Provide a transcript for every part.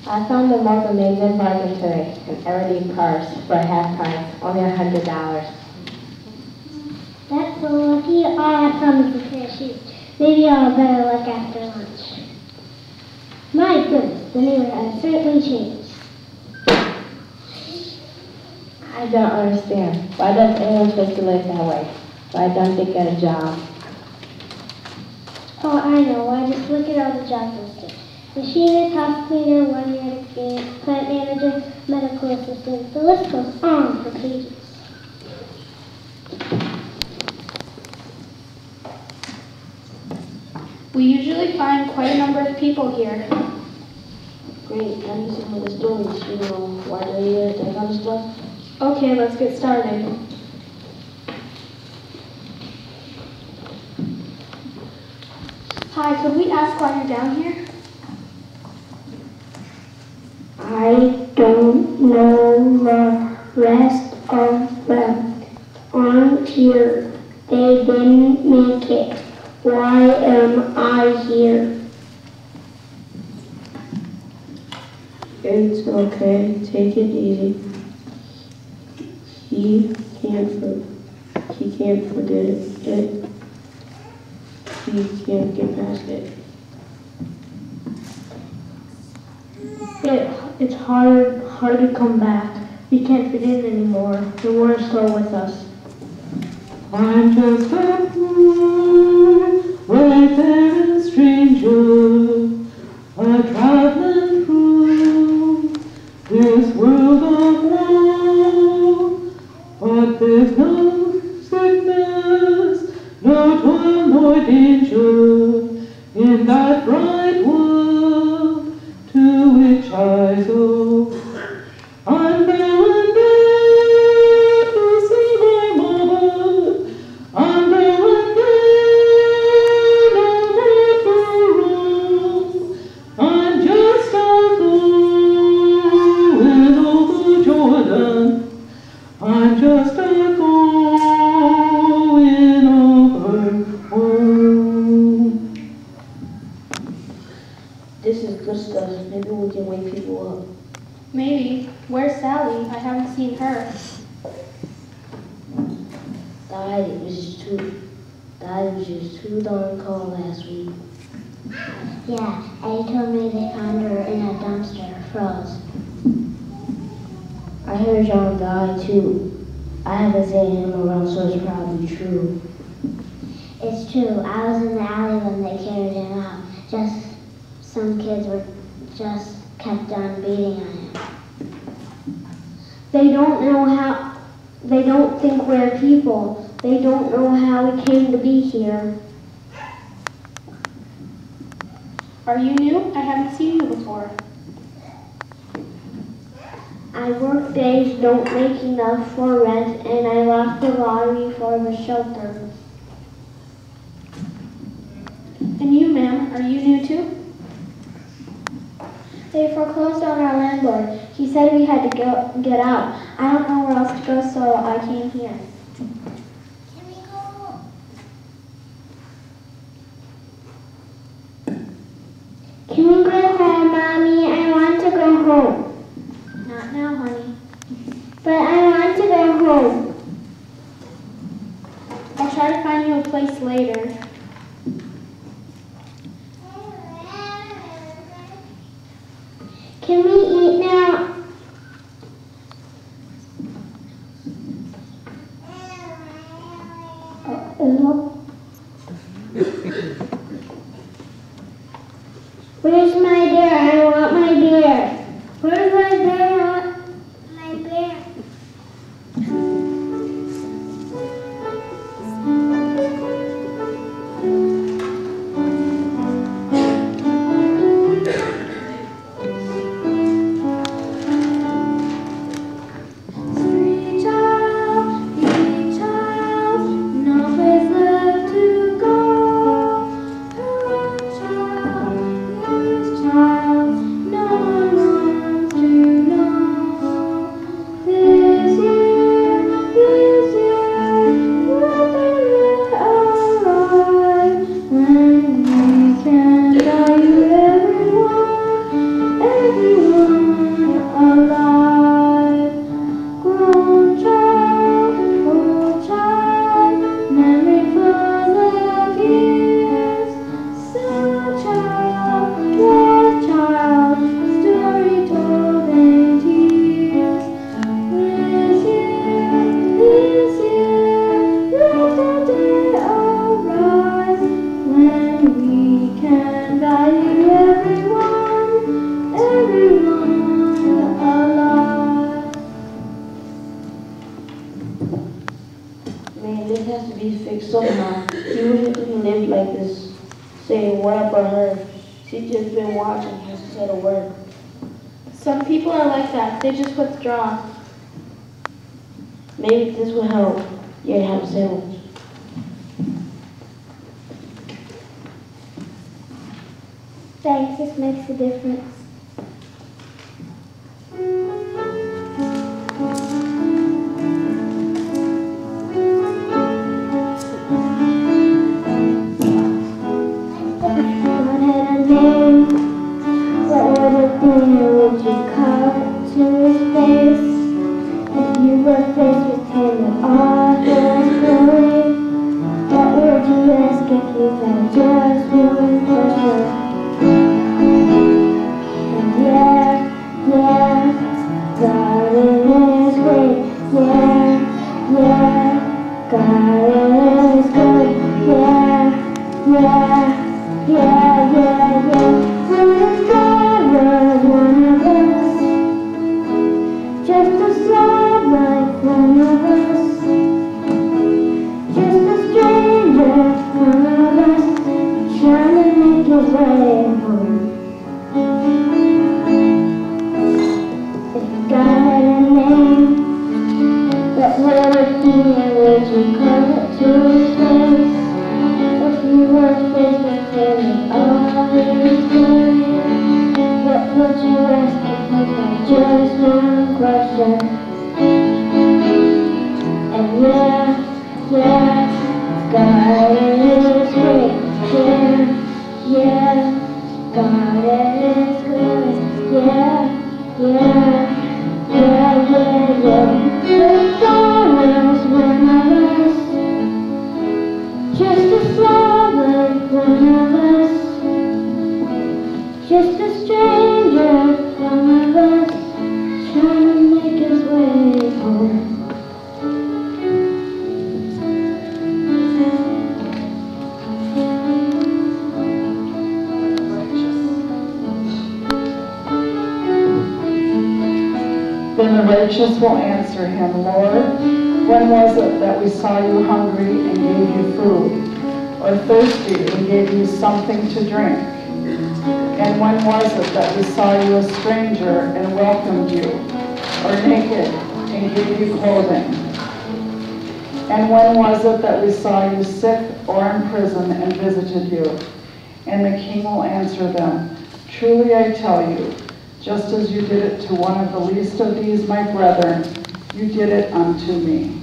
I found the most amazing bargain today, an LED purse for half price, only $100. That's so lucky. I found a pair of shoes. Maybe I'll better look after lunch. My goodness, the neighborhood has certainly changed. I don't understand. Why does anyone supposed to live that way? Why don't they get a job? Oh, I know. Why, just look at all the jobs listed. Machinist, house cleaner, 1 year experience, plant manager, medical assistant. The list goes on for pages. We usually find quite a number of people here. Great, tell me some of the stories, you know, why they're here, that kind of stuff. Okay, let's get started. Hi, could we ask why you're down here? I don't know the rest of them aren't here. They didn't make it. Why am I here? It's okay, take it easy. He can't forget it. He can't get past it. It's hard to come back. We can't fit in anymore. The world's still with us. I'm just a poor, wayfaring stranger, a traveling through this world of woe. But there's no sickness, no toil, nor danger in that bright world to which I go. I'm going there to see my mother. I'm going there, nowhere to roam. I'm just a going over Jordan. I'm just a going over home. This is good stuff. Maybe we can wake people up. Maybe. Where's Sally? I haven't seen her. Died was just too darn cold last week. Yeah, Eddie told me they found her in a dumpster, froze. I heard John died too. I haven't seen him around, so it's probably true. It's true. I was in the alley when they carried him out. Some kids were just kept on beating on him. They don't think we're people. They don't know how we came to be here. Are you new? I haven't seen you before. I work days, don't make enough for rent, and I lost the lottery for the shelter. And you, ma'am, are you new too? They foreclosed on our landlord. He He said we had to get out. I don't know where else to go, so I came here. Can we go home? Can we go home, Mommy? I want to go home. Not now, honey. But I want to go home. I'll try to find you a place later. Can we eat now? Where's my bear? I want my bear. Where's my bear? My bear. Man, this has to be fixed somehow. He wouldn't live like this, saying what about her. She's just been watching, hasn't said a word. Some people are like that. They just withdraw. Maybe this will help. Yeah, have a sandwich. Thanks, this makes a difference. Then the righteous will answer him, Lord, when was it that we saw you hungry and gave you food, or thirsty and gave you something to drink? And when was it that we saw you a stranger and welcomed you, or naked and gave you clothing? And when was it that we saw you sick or in prison and visited you? And the king will answer them, truly I tell you, Just as you did it to one of the least of these, my brethren, you did it unto me.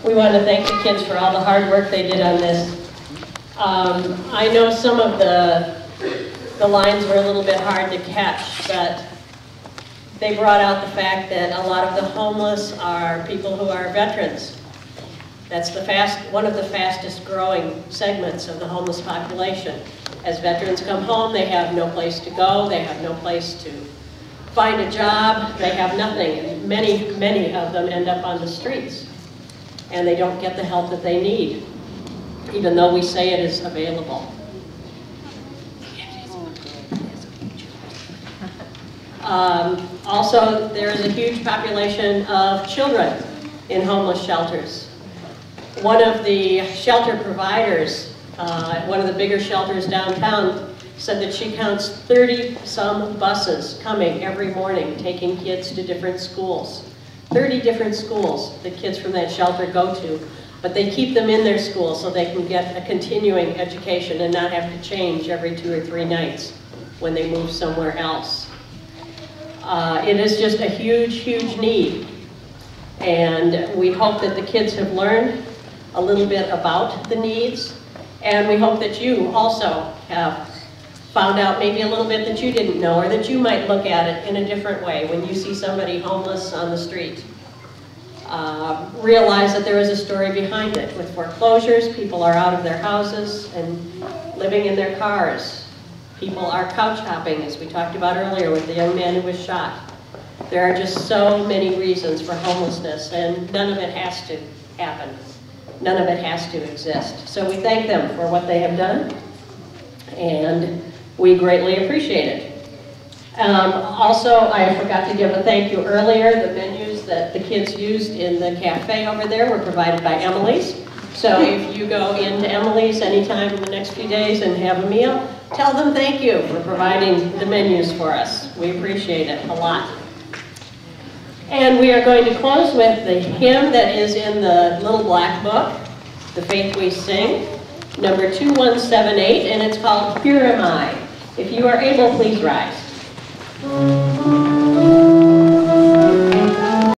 We want to thank the kids for all the hard work they did on this. I know some of the lines were a little bit hard to catch, but they brought out the fact that a lot of the homeless are people who are veterans. That's one of the fastest growing segments of the homeless population. As veterans come home, they have no place to go, they have no place to find a job, they have nothing. And many of them end up on the streets, and they don't get the help that they need, even though we say it is available. Also, there is a huge population of children in homeless shelters. One of the shelter providers, one of the bigger shelters downtown, said that she counts 30-some buses coming every morning, taking kids to different schools. 30 different schools that kids from that shelter go to, but they keep them in their school so they can get a continuing education and not have to change every 2 or 3 nights when they move somewhere else. It is just a huge, huge need, and we hope that the kids have learned a little bit about the needs, and we hope that you also have found out maybe a little bit that you didn't know, or that you might look at it in a different way when you see somebody homeless on the street. Realize that there is a story behind it. With foreclosures, people are out of their houses and living in their cars. People are couch hopping, as we talked about earlier with the young man who was shot. There are just so many reasons for homelessness, and none of it has to happen. None of it has to exist. So we thank them for what they have done, and we greatly appreciate it. Also, I forgot to give a thank you earlier. The menus that the kids used in the cafe over there were provided by Emily's. So if you go into Emily's anytime in the next few days and have a meal, tell them thank you for providing the menus for us. We appreciate it a lot. And we are going to close with the hymn that is in the little black book, The Faith We Sing, number 2178, and it's called Here Am I. If you are able, please rise.